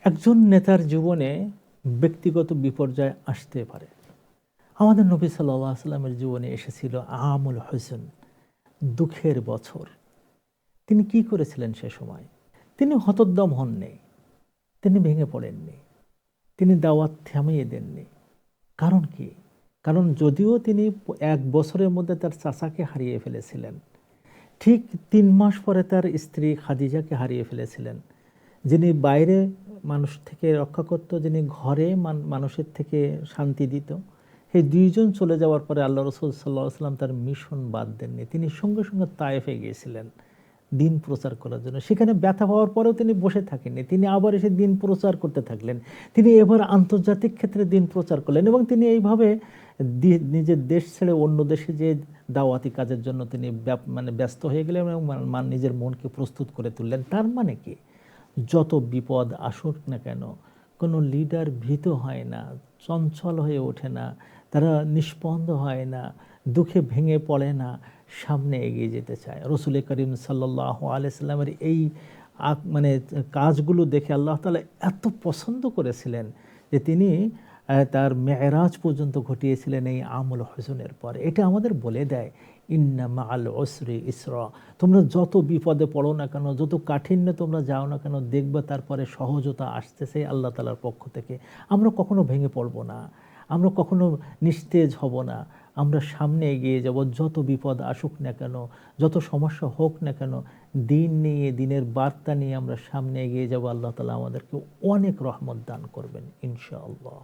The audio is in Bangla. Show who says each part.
Speaker 1: একজন নেতার জীবনে ব্যক্তিগত বিপর্যয় আসতে পারে। আমাদের নবী সাল্লাল্লাহু আলাইহি সাল্লামের জীবনে এসেছিল আমুল হুজন, দুঃখের বছর। তিনি কি করেছিলেন সে সময়? তিনি হতোদ্যম হননি, তিনি ভেঙে পড়েননি, তিনি দাওয়াত থামিয়ে দেননি। কারণ কি? কারণ যদিও তিনি 1 বছরের মধ্যে তার চাচাকে হারিয়ে ফেলেছিলেন, ঠিক 3 মাস পরে তার স্ত্রী খাদিজাকে হারিয়ে ফেলেছিলেন। যিনি বাইরে মানুষ থেকে রক্ষা করত, যিনি ঘরে মানুষের থেকে শান্তি দিত, এই দুইজন চলে যাওয়ার পরে আল্লাহ রাসূল সাল্লাল্লাহু আলাইহি সাল্লাম তার মিশন বাদ দেননি। তিনি সঙ্গে সঙ্গে তায়েফে গিয়েছিলেন দিন প্রচার করার জন্য। সেখানে ব্যথা পাওয়ার পরেও তিনি বসে থাকেননি, তিনি আবার এসে দিন প্রচার করতে থাকলেন। তিনি এবার আন্তর্জাতিক ক্ষেত্রে দিন প্রচার করলেন এবং তিনি এইভাবে নিজের দেশ ছেড়ে অন্য দেশে যে দাওয়াতি কাজের জন্য তিনি ব্যস্ত হয়ে গেলেন এবং নিজের মনকে প্রস্তুত করে তুললেন। তার মানে কি? যত বিপদ আসুক না কেন, কোনো লিডার ভীত হয় না, চঞ্চল হয়ে ওঠে না, তারা নিষ্পন্দ হয় না, দুঃখে ভেঙে পড়ে না, সামনে এগিয়ে যেতে চায়। রসুল করিম সাল্লাল্লাহু আলাইহি সাল্লামের এই কাজগুলো দেখে আল্লাহ তাআলা এত পছন্দ করেছিলেন যে তিনি তার মেরাজ পর্যন্ত ঘটিয়েছিলেন এই আমুল হুজনের পর। এটা আমাদের বলে দেয়, ইন্না মাআল উসরি ইসরা। তোমরা যত বিপদে পড়ো না কেন, যত কাঠিন্য তোমরা যাও না কেন, দেখবে তারপরে সহজতা আসতেছে আল্লাহ তাআলার পক্ষ থেকে। আমরা কখনো ভেঙে পড়ব না, আমরা কখনো নিস্তেজ হব না, আমরা সামনে এগিয়ে যাব। যত বিপদ আসুক না কেন, যত সমস্যা হোক না কেন, দিন নিয়ে, দিনের বার্তা নিয়ে আমরা সামনে এগিয়ে যাব। আল্লাহ তাআলা আমাদেরকে অনেক রহমত দান করবেন ইনশাআল্লাহ।